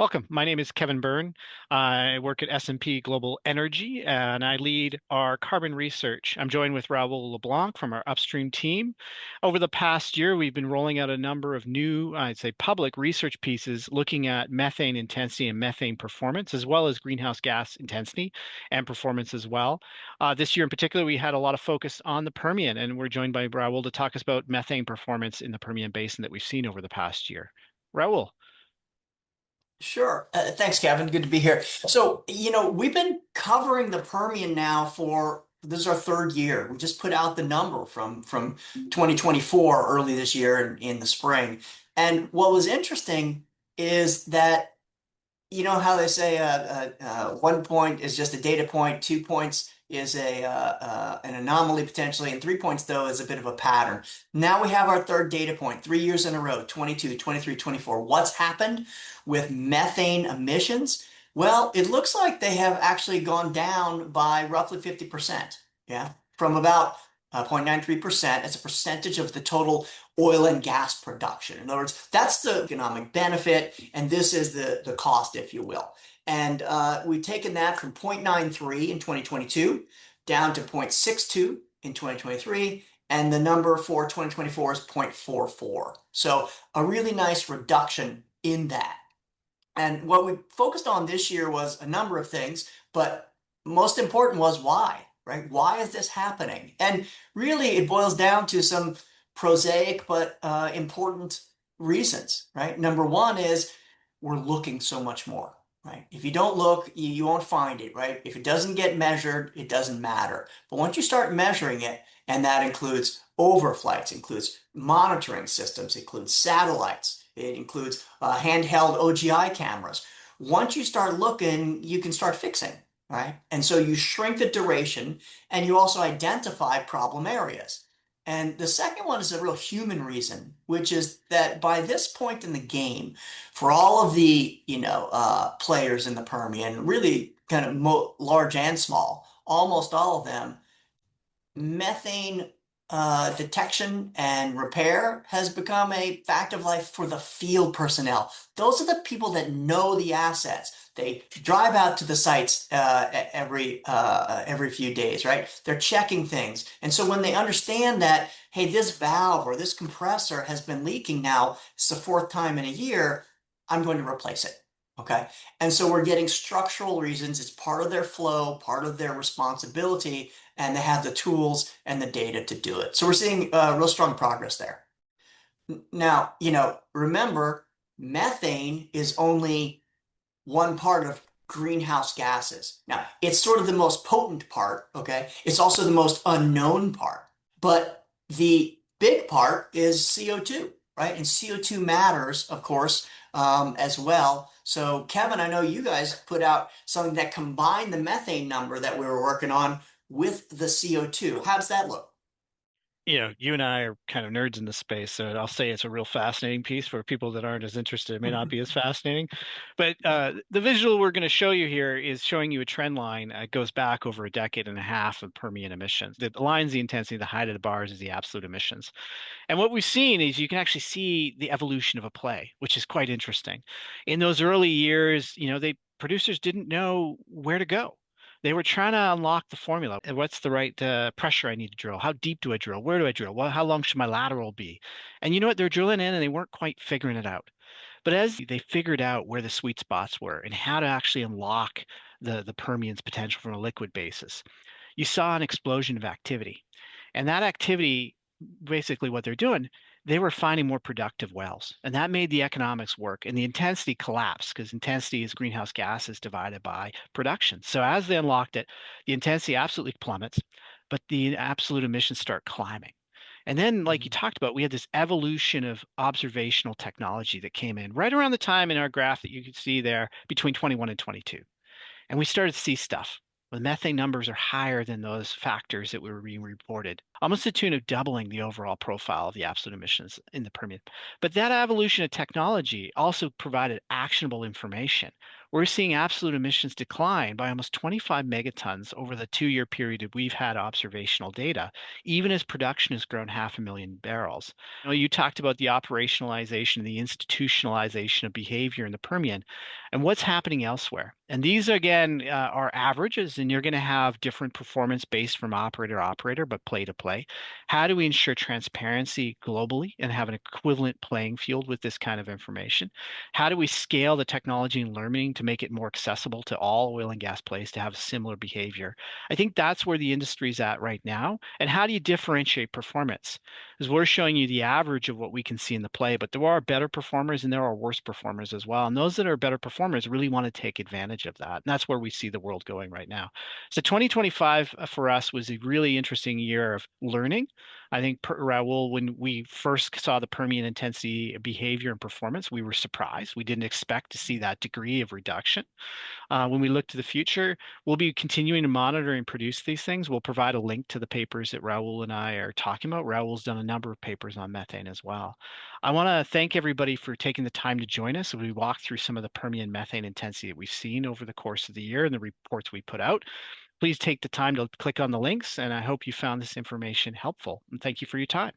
Welcome. My name is Kevin Birn. I work at S&P Global Energy, and I lead our carbon research. I'm joined with Raoul Leblanc from our upstream team. Over the past year, we've been rolling out a number of new, I'd say, public research pieces looking at methane intensity and methane performance, as well as greenhouse gas intensity and performance as well. This year in particular, we had a lot of focus on the Permian, and we're joined by Raoul to talk us about methane performance in the Permian Basin that we've seen over the past year. Raoul. Sure. Thanks, Kevin. Good to be here. We've been covering the Permian now for this is our third year. We just put out the number from 2024 early this year in the spring. And what was interesting is that you know how they say 1 point is just a data point, 2 points is an anomaly potentially, and 3 points though is a bit of a pattern. Now we have our third data point, 3 years in a row, 22, 23, 24. What's happened with methane emissions? Well, it looks like they have actually gone down by roughly 50%. Yeah, from about 0.93% as a percentage of the total oil and gas production. In other words, that's the economic benefit, and this is the cost, if you will. And we've taken that from 0.93 in 2022 down to 0.62 in 2023, and the number for 2024 is 0.44. So a really nice reduction in that. And what we focused on this year was a number of things, but most important was why, right? Why is this happening? And really, it boils down to some prosaic but important reasons, right? Number one is we're looking so much more, right? If you don't look, you won't find it, right? If it doesn't get measured, it doesn't matter. But once you start measuring it, and that includes overflights, includes monitoring systems, includes satellites, it includes handheld OGI cameras. Once you start looking, you can start fixing, right? And so you shrink the duration and you also identify problem areas. And the second one is a real human reason, which is that by this point in the game, for all of the players in the Permian, really kind of large and small, almost all of them, methane detection and repair has become a fact of life for the field personnel. Those are the people that know the assets. They drive out to the sites every few days, right? They're checking things. And so when they understand that, hey, this valve or this compressor has been leaking now, it's the fourth time in a year, I'm going to replace it. Okay. And so we're getting structural reasons. It's part of their flow, part of their responsibility, and they have the tools and the data to do it. So we're seeing real strong progress there. Now, remember, methane is only one part of greenhouse gases. Now, it's sort of the most potent part, okay? It's also the most unknown part. But the big part is CO2, right? And CO2 matters, of course, as well. So, Kevin, I know you guys put out something that combined the methane number that we were working on with the CO2. How does that look? You and I are kind of nerds in this space, so I'll say it's a real fascinating piece for people that aren't as interested. It may not be as fascinating, but the visual we're going to show you here is showing you a trend line. It goes back over a decade and a half of Permian emissions. The line's the intensity, the height of the bars is the absolute emissions. And what we've seen is you can actually see the evolution of a play, which is quite interesting. In those early years, producers didn't know where to go. They were trying to unlock the formula. What's the right pressure I need to drill? How deep do I drill? Where do I drill? How long should my lateral be? And you know what? They're drilling in and they weren't quite figuring it out. But as they figured out where the sweet spots were and how to actually unlock the Permian's potential from a liquid basis, you saw an explosion of activity. And that activity, basically what they're doing, they were finding more productive wells. And that made the economics work. And the intensity collapsed because intensity is greenhouse gases divided by production. So as they unlocked it, the intensity absolutely plummets, but the absolute emissions start climbing. And then, like you Mhm. talked about, we had this evolution of observational technology that came in right around the time in our graph that you could see there between 21 and 22. And we started to see stuff. The methane numbers are higher than those factors that were being reported, almost to the tune of doubling the overall profile of the absolute emissions in the Permian. But that evolution of technology also provided actionable information we're seeing absolute emissions decline by almost 25 megatons over the 2 year period that we've had observational data, even as production has grown 500,000 barrels. You talked about the operationalization, the institutionalization of behavior in the Permian, and what's happening elsewhere. And these, again, are averages, and you're going to have different performance based from operator to operator, but play to play. How do we ensure transparency globally and have an equivalent playing field with this kind of information? How do we scale the technology and learning to make it more accessible to all oil and gas plays to have similar behavior? I think that's where the industry is at right now. And how do you differentiate performance? Because we're showing you the average of what we can see in the play, but there are better performers and there are worse performers as well. And those that are better performers really want to take advantage of that. And that's where we see the world going right now. So 2025 for us was a really interesting year of learning. I think, Raul, when we first saw the Permian intensity behavior and performance, we were surprised. We didn't expect to see that degree of reduction. When we look to the future, we'll be continuing to monitor and produce these things. We'll provide a link to the papers that Raul and I are talking about. Raul's done a number of papers on methane as well. I want to thank everybody for taking the time to join us as we walk through some of the Permian methane intensity that we've seen over the course of the year and the reports we put out. Please take the time to click on the links, and I hope you found this information helpful. And thank you for your time.